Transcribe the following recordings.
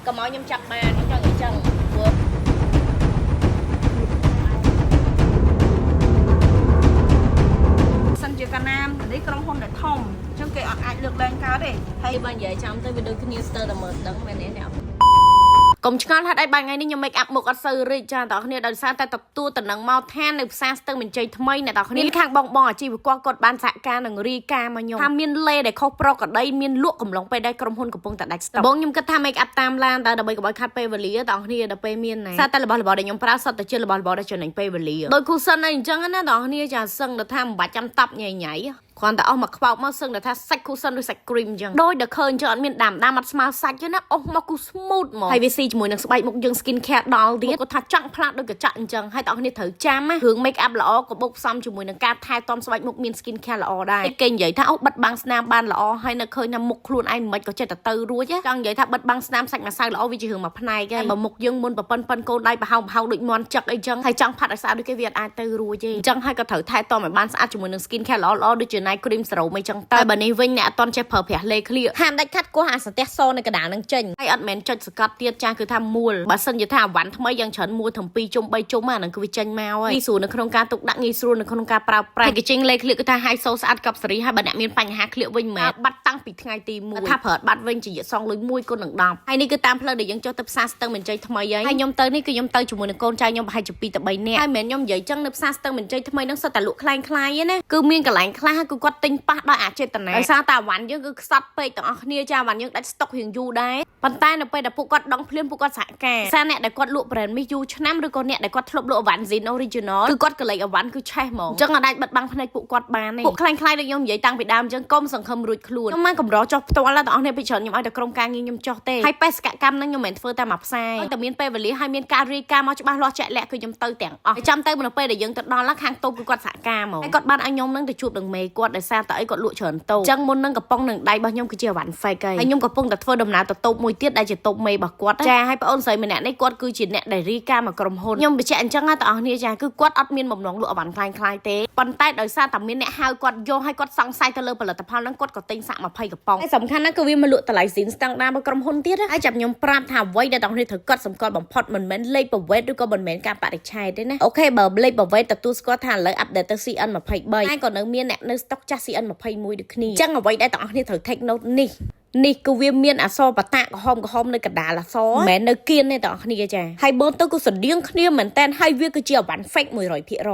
cầm máu nhâm chặt mà nhâm cho người chân vừa sân chơi canam đấy con hôn để thòng trong cái ai được lên cá để hay ban giờ trong tới video cái newster là mở đấng mà nè nào កុំឆ្ងល់ថាដៃបាញ់ថ្ងៃនេះខ្ញុំ make up មុខអត់សូវរីកចាបងប្អូនគ្នាដោយសារតែទទួលតំណែងមកថានៅផ្សារស្ទឹងមានជ័យថ្មីអ្នកបងប្អូនគ្នាខាងបងបងអាជីវករគាត់បានសហការនឹងរីការមកខ្ញុំថាមានលេដែលខុសប្រកក្តីមានលក់កំឡុងពេលដែលក្រុមហ៊ុនកំពុងតែដាច់ស្តុកបងខ្ញុំគិតថា make up តាមឡានតែដើម្បីកុំឲ្យខាត់ពេលវេលាបងប្អូនគ្នាដល់ពេលមានណាសារតែរបស់ដែលខ្ញុំប្រើសុទ្ធតែជារបស់ដែលចំណេញពេលវេលាដោយគូសិនអីអញ្ចឹងណាបងប្អូនគ្នាចាសឹងទៅថាមិនបាច់ចាំតាប់ញ៉ៃញ៉ៃ គ្រាន់តែអស់មកខ្វោកមកសឹងតែថាសាច់គូសិនឬសាច់គ្រីមអញ្ចឹងដោយតែឃើញចឹងអត់មានដាំអត់ស្មើសាច់ទេណាអស់មកគូ smooth ហ្មងហើយវាស៊ីជាមួយនឹងស្បែកមុខយើង skin care ដល់ទៀតគាត់ថាចង់ផ្លាស់ដូចកញ្ចក់អញ្ចឹងហើយបងប្អូនត្រូវចាំណារឿង make up ល្អក៏បុកផ្សំជាមួយនឹងការថែទាំស្បែកមុខមាន skin care ល្អដែរគេនិយាយថាអូបិទបាំងស្នាមបានល្អហើយនៅឃើញថាមុខខ្លួនឯងមិនក៏ចេះតែទៅរួចចង់និយាយថាបិទបាំងស្នាមសាច់ម្សៅល្អវាជារឿងមួយផ្នែកហើយបើមុខយើងមុនប៉ិនកូនដៃប្រហោងដូចមន់ចឹកអីចឹងហើយចង់ផាត់ឲ្យស្អាតដូចគេវាអាចទៅរួចទេអញ្ចឹងហើយក៏ត្រូវថែទាំឲ្យបានស្អាតជាមួយនឹង skin care ល្អដូចជា night cream serum ចឹងតែបើនេះវិញអ្នកអត់តន់ចេះប្រើប្រាស់លេឃ្លៀហាមដាច់ខាត់គោះអាសន្ទះសនៅកណ្ដាលនឹងចេញហើយអត់មែនចុចសកាត់ទៀតចាស់គឺថាមួលបើសិនជាថាអាវ៉ាន់ថ្មីយ៉ាងច្រើនមួលទាំង2ជុំ3ជុំអាហ្នឹងគឺវាចេញមកហើយងាយស្រួលនៅក្នុងការទុកដាក់ងាយស្រួលនៅក្នុងការប្រើប្រាស់គេចេញលេឃ្លៀគឺថាហាយសូស្អាតកប់សេរីហើយបើអ្នកមានបញ្ហាឃ្លៀវិញមែនបាត់តាំងពីថ្ងៃទី1ថាប្រើបាត់វិញជាសងលុយ1គុណនឹង10ហើយនេះគឺតាមផ្លូវដែលយើងចុះទៅផ្សារស្ទឹងមានជ័យថ្មីហើយខ្ញុំទៅនេះគឺខ្ញុំទៅជាមួយនឹងកូនចៅខ្ញុំប្រហែលជា2ទៅ3នាក់ហើយមិនមែនខ្ញុំនិយាយចឹងនៅផ្សារស្ទឹងមានជ័យថ្មីហ្នឹងសុទ្ធតែលក់ខ្លាំងៗឯណាគឺមានកន្លែងខ្លះគឺគាត់ទិញប៉ះដោយអចេតនាដោយសារតែវ៉ាន់យើងគឺខ្សត់ពេកទាំងអស់គ្នាចាវ៉ាន់យើងដាច់ស្តុករៀងយូរដែរប៉ុន្តែនៅពេលដែលពួកគាត់ដងភ្លាមពួកគាត់សហការសារអ្នកដែលគាត់លក់ brand នេះយូរឆ្នាំឬក៏អ្នកដែលគាត់ធ្លាប់លក់វ៉ាន់ Zin Original គឺគាត់កលេចវ៉ាន់គឺឆេះហ្មងអញ្ចឹងអាចបិទបាំងភ្នែកពួកគាត់បានទេពួកខ្លាំងៗដូចខ្ញុំនិយាយតាំងពីដើមអញ្ចឹងកុំសង្ឃឹមរួចខ្លួនខ្ញុំមកកម្រចុះផ្ទាល់ដល់ទាំងអស់គ្នាពីច្រើនខ្ញុំឲ្យតែក្រុមការងារខ្ញុំចុះទេហើយបេសកកម្មហ្នឹងខ្ញុំមិនមែនធ្វើតែមួយផ្សាយតែមានពេលវេលាហើយមានការរាយការណ៍មកច្បាស់លាស់ជាក់លាក់គឺខ្ញុំទៅទាំងអស់ចាំទៅនៅពេលដែលយើងទៅដល់ខាងតូបគឺគាត់សហការហ្មងហើយគាត់បានឲ្យខ្ញុំនឹងទៅជួបនឹងមេគាត់ដោយសារតែអីគាត់លក់ច្រើនតូបអញ្ចឹងមុននឹងកំប៉ុងនឹងដៃរបស់ខ្ញុំគឺជាវ៉ាន់ fake ហើយខ្ញុំកំពុងតែធ្វើដំណើរទៅតូបមួយទៀតដែលជាតូបមេរបស់គាត់ចាហើយបងអូនស្រីម្នាក់នេះគាត់គឺជាអ្នកដែលរាយការណ៍មកក្រុមហ៊ុនខ្ញុំបញ្ជាក់អញ្ចឹងណាបងប្អូនគ្នាចាគឺគាត់អត់មានបំណងលក់អវ៉ាន់ខ្លាំងៗទេប៉ុន្តែដោយសារតែមានអ្នកហៅគាត់យកឲ្យគាត់សង្ស័យទៅលើផលិតផលហ្នឹងគាត់ក៏ទិញសាក់20កំប៉ុងហើយសំខាន់ណាស់គឺវាមកលក់តម្លៃស៊ីនស្តង់ដាររបស់ក្រុមហ៊ុនទៀតហើយចាប់ខ្ញុំប្រាប់ថាអ្វីដែលបងប្អូនត្រូវកត់សម្គាល់បំផុតមិនមែនលេខប្រវេទឬក៏មិនមែនការបរិច្ឆេទទេណាអូខេបើលេខប្រវេទទទួលស្គាល់ថាឥឡូវអាប់ដេតទៅ CN 23ហើយក៏នៅមានអ្នកនៅស្តុកចាស់ CN 21ដូចគ្នាអញ្ចឹងអ្វីដែលបងប្អូនត្រូវ take note នេះគឺវាមានអក្សរបតាក្រហមនៅកណ្ដាលអក្សរមិនមែននៅគៀនទេបងប្អូនគ្នាចាហើយបូនទៅគឺស្រដៀងគ្នាមែនតើហើយវាគឺជាអវ៉ាន់ fake 100%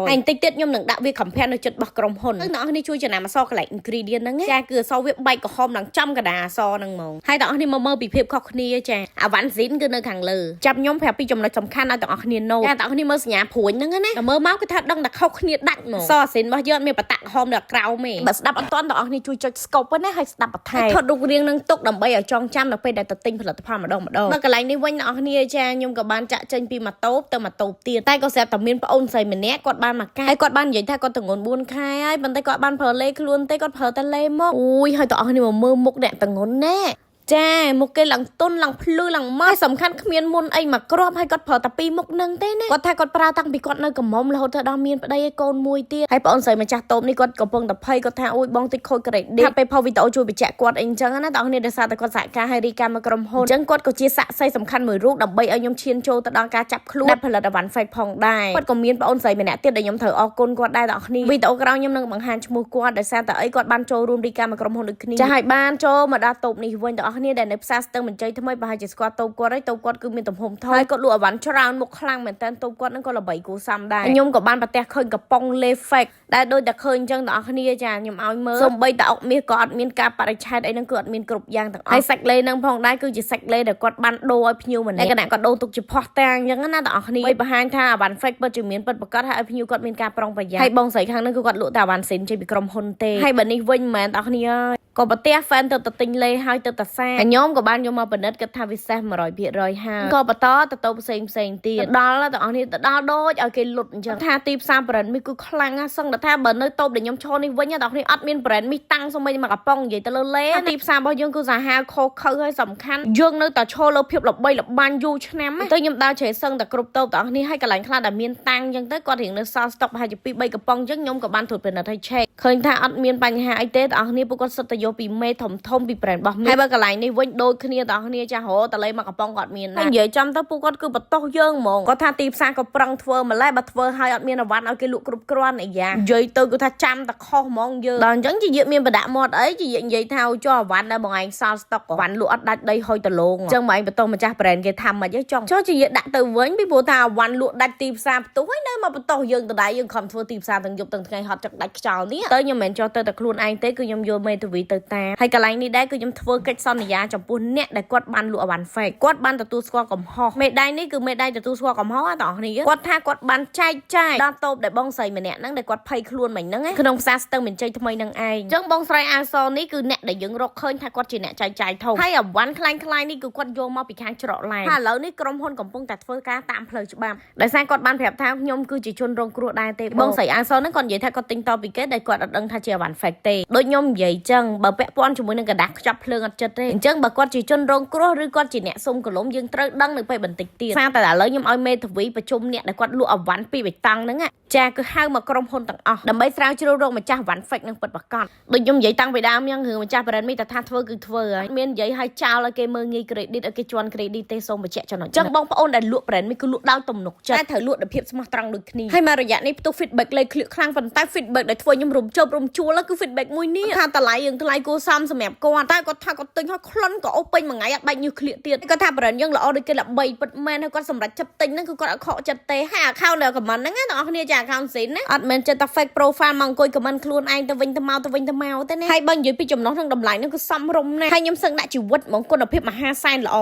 ហើយបន្តិចទៀតខ្ញុំនឹងដាក់វា compare នៅចិត្តរបស់ក្រុមហ៊ុនបងប្អូនគ្នាជួយចំណាំអក្សរកន្លែង ingredient ហ្នឹងចាគឺអក្សរវាបែកក្រហមនឹងចំកណ្ដាលអក្សរហ្នឹងហ្មងហើយបងប្អូនគ្នាមកមើលពីភាពខុសគ្នាចាអវ៉ាន់ Zin គឺនៅខាងលើចាប់ខ្ញុំប្រាប់ពីចំណុចសំខាន់ឲ្យបងប្អូនគ្នា note ចាបងប្អូនគ្នាមើលសញ្ញាព្រួញហ្នឹងណាមើលមកគឺថាដឹងតែខុសគ្នាដាច់ហ្មងអក្សរ Zin របស់យើងអត់មានបតាក្រហមនៅក្រោមទេបើស្ដាប់អត់ទាន់បងប្អូនគ្នាជួយចុច scope ណាហើយស្ដាប់បន្ថែមថតរូបរាងនឹងទុកដើម្បីឲ្យចងចាំដល់ពេលដែលទៅទិញផលិតផលម្ដងដល់កន្លែងនេះវិញអ្នកនរគ្នាចាខ្ញុំក៏បានចាក់ចេញពីម៉ូតូទៅម៉ូតូទៀតតែក៏ស្រាប់តែមានប្អូនស្រីម្នាក់គាត់បានមកកាយគាត់បាននិយាយថាគាត់ទៅងន់4ខែហើយប៉ុន្តែគាត់បានប្រើលេខ្លួនទេគាត់ប្រើតែលេមកអូយហើយតើអស់គ្នាមកមើលមុខអ្នកតងន់ណែចាមុខគេឡើងទុនឡើងភ្លឺឡើងមកសំខាន់គ្មានមុនអីមកគ្រាប់ហើយគាត់ប្រើតែពីរមុខនឹងទេណាគាត់ថាគាត់ប្រើតាំងពីគាត់នៅកំមុំរហូតដល់មានប្តីឲ្យកូនមួយទៀតហើយបងអូនស្រីម្ចាស់តូបនេះគាត់កំពុងតែភ័យគាត់ថាអូយបងតិចខូចក្រេឌីតថាពេលផុសវីដេអូជួយបញ្ជាក់គាត់អីអញ្ចឹងណាបងអូនដោយសារតែគាត់សហការឲ្យរីកាមកក្រុមហ៊ុនអញ្ចឹងគាត់ក៏ជាសាក្សីសំខាន់មួយរូបដើម្បីឲ្យខ្ញុំឈានចូលទៅដល់ការចាប់ខ្លួនដែលផលិតអវ៉ាន់ fake ផងដែរគាត់ក៏មានបងអូនស្រីម្នាក់ទៀតដែលខ្ញុំត្រូវអរគុណគាត់ដែរបងអូនវីដេអូក្រោយខ្ញុំនឹងបង្ហាញឈ្មោះគាត់ដោយសារតែអីគាត់បានចូលរួមរីកាមកក្រុមហ៊ុនដូចគ្នាចាហើយបានចូលមកដល់តូបនេះវិញបងអូនដែលនៅផ្សារស្ទឹង ជ័យថ្មីប្រហែលជាស្គាល់តូបគាត់ហើយតូបគាត់គឺមានទំហំធំហើយគាត់លក់អវ៉ាន់ច្រើនមុខខ្លាំងមែនតើតូបគាត់ហ្នឹងក៏ល្បីគួរសមដែរខ្ញុំក៏បានប្រទះឃើញកំប៉ុងលេ fake ដែលដូចតែឃើញអញ្ចឹងបងប្អូនគ្នាចាខ្ញុំឲ្យមើលសំបីតែអុកមាសក៏អត់មានការបរិច្ឆេទអីហ្នឹងគឺអត់មានគ្រប់យ៉ាងទាំងអស់ហើយសាច់លេហ្នឹងផងដែរគឺជាសាច់លេដែលគាត់បានដូរឲ្យភ្ញៀវម្នាក់គណៈគាត់ដូរទុកជាផោះតាំងអញ្ចឹងណាបងប្អូនគ្នាបង្ហាញថាអវ៉ាន់ fake ពិតជាមានពិតប្រាកដហើយឲ្យភ្ញៀវគាត់មានការប្រុងប្រយ័ត្នហើយបងស្រីខាងហ្នឹងគឺគាត់លក់តែអវ៉ាន់ Zin ចេញពីក្រុមហ៊ុនទេហើយបើនេះវិញមិនមែនបងប្អូនគ្នាក៏ប្រទះ fan ទៅទិញលេហើយទៅតាសាខ្ញុំក៏បានយកមកពិនិត្យគិតថាវាសេះ 100% ហើយក៏បន្តទៅតូបផ្សេងទៀតដល់បងប្អូននេះទៅដល់ដូចឲ្យគេលុតអញ្ចឹងថាទីផ្សារ brand នេះគឺខ្លាំងណាស់សឹងថាបើនៅតូបដែលខ្ញុំឈរនេះវិញបងប្អូនអត់មាន brand នេះតាំងសូម្បីមកកំប៉ុងនិយាយទៅលើលេទីផ្សាររបស់យើងគឺសាហាវខុសខើហើយសំខាន់យើងនៅតែឈរលើភាពល្បីល្បាញយូរឆ្នាំទៅខ្ញុំដើរជ្រែសឹងតែគ្រប់តូបបងប្អូននេះឲ្យកន្លែងខ្លះដែលមានតាំងអញ្ចឹងទៅគាត់រៀងនៅសល់ស្តុកប្រហែលជា 2-3 កំប៉ុងអញ្ចឹងខ្ញុំក៏បានត្រួតពិនិត្យឲ្យឆែក ឃើញថាអត់មានបញ្ហាអីទេបងប្អូនពួកគាត់សុទ្ធតែយកពីមេធំពី brand របស់ហើយបើកន្លែងនេះវិញដូចគ្នាបងប្អូនចាស់រហតលេមកកំប៉ុងគាត់មានណានិយាយចំទៅពួកគាត់គឺបន្ទោសយើងហ្មងគាត់ថាទីផ្សារក៏ប្រឹងធ្វើម្លេះបើធ្វើឲ្យអត់មានអវ៉ាន់ឲ្យគេលក់គ្រប់គ្រាន់អីយ៉ានិយាយទៅគឺថាចាំតែខុសហ្មងយើងដល់អញ្ចឹងជាយើងមានបដាក់មាត់អីជាយើងនិយាយថាចុះអវ៉ាន់នៅបងឯងសល់ស្តុកអវ៉ាន់លក់អត់ដាច់ដីហុយដលងអញ្ចឹងបងឯងបន្ទោសម្ចាស់ brand គេថាមិនអីចង់ចុះជាយើងដាក់ទៅវិញពីព្រោះថាអវ៉ាន់លក់ដាច់ទីផ្សារផ្ទុះហើយនៅមកបន្ទោសយើងដដែលយើងខំធ្វើទីផ្សារទាំងយប់ទាំងថ្ងៃហត់ចឹកដាច់ខ្យល់នេះទៅខ្ញុំមិនចុះទៅតែខ្លួនឯងទេគឺខ្ញុំយកមេធាវីទៅតាមហើយកន្លែងនេះដែរគឺខ្ញុំធ្វើកិច្ចសន្យាចំពោះអ្នកដែលគាត់បានលក់អវ៉ាន់ fake គាត់បានទទួលស្គាល់កំហុសមេដៃនេះគឺមេដៃទទួលស្គាល់កំហុសបងប្អូនគាត់ថាគាត់បានចែកចាយដល់តូបដែលបងស្រីម្នាក់ហ្នឹងដែលគាត់ភ័យខ្លួនមិញហ្នឹងក្នុងផ្សារស្ទឹងមានជ័យថ្មីហ្នឹងឯងអញ្ចឹងបងស្រីអាសនេះគឺអ្នកដែលយើងរកឃើញថាគាត់ជាអ្នកចែកចាយធំហើយអវ៉ាន់ខ្លាញ់នេះគឺគាត់យកមកពីខាងច្រកឡែនថាឥឡូវនេះក្រុមហ៊ុនកំពុងតែធ្វើការតាមផ្លូវច្បាប់ដោយសារគាត់បានប្រាប់ថាខ្ញុំគឺជាជនរងគ្រោះដែរទេបងស្រីអាសហ្នឹងគាត់និយាយថាគាត់ទិញតពីគេដែលគាត់អត់ដឹងថាជាអវ៉ាន់ fake ទេដូចខ្ញុំនិយាយអញ្ចឹងបើពាក់ព័ន្ធជាមួយនឹងกระดาษខ្ចប់ភ្លើងអត់ចិត្តទេអញ្ចឹងបើគាត់ជាជនរងគ្រោះឬគាត់ជាអ្នកសុំកលុំយើងត្រូវដឹងនៅពេលបន្តិចទៀតសារតែឥឡូវខ្ញុំឲ្យមេធាវីប្រជុំអ្នកដែលគាត់លក់អវ៉ាន់ពីបៃតងហ្នឹងចាគឺហៅមកក្រុមហ៊ុនទាំងអស់ដើម្បីស្រាវជ្រាវរកម្ចាស់អវ៉ាន់ fake នឹងពិតប្រាកដដូចខ្ញុំនិយាយតាំងពីដើមយ៉ាងរឿងម្ចាស់ brand មីតែថាធ្វើគឺធ្វើហើយមាននិយាយឲ្យចោលឲ្យគេមើលងាយ credit ឲ្យគេជន់ credit ទេសូមបញ្ជាក់ចំណុចអញ្ចឹងបងប្អូនដែលលក់ brand មីគឺលក់ដោយទំនុកចិត្តតែត្រូវលក់ដោយភាពស្មោះត្រង់ដូចគ្នាហើយមករយៈនេះផ្ទុះ feedback លេខក្លៀកខ្លាំងប៉ុន្តែ feedback ដែលធ្វើខ្ញុំរំជើបរំជួលគឺ feedback មួយនេះថាតម្លៃយើងថ្លៃគួរសមសម្រាប់គាត់តែគាត់ថាគាត់ទិញឲ្យក្លិនក៏អូសពេញមួយថ្ងៃអត់បាច់ញើសក្លៀកទៀតគាត់ថា brand យើងល្អដូចគេល្បីពិតមែនហើយគាត់សម្រាប់ចិត្តទិញហ្នឹងគឺគាត់អត់ខកចិត្តទេហើយ account ដែល comment ហ្នឹងណាបងប្អូនចា account ស៊ីនណាអត់មែនចិត្តតែ fake profile មកអង្គុយ comment ខ្លួនឯងទៅវិញទៅមកទេណាហើយបើនិយាយពីចំណុះនឹងតម្លៃហ្នឹងគឺសមរម្យណាស់ហើយខ្ញុំសឹងដាក់ជីវិតហ្មងគុណភាពមហាសែនល្អ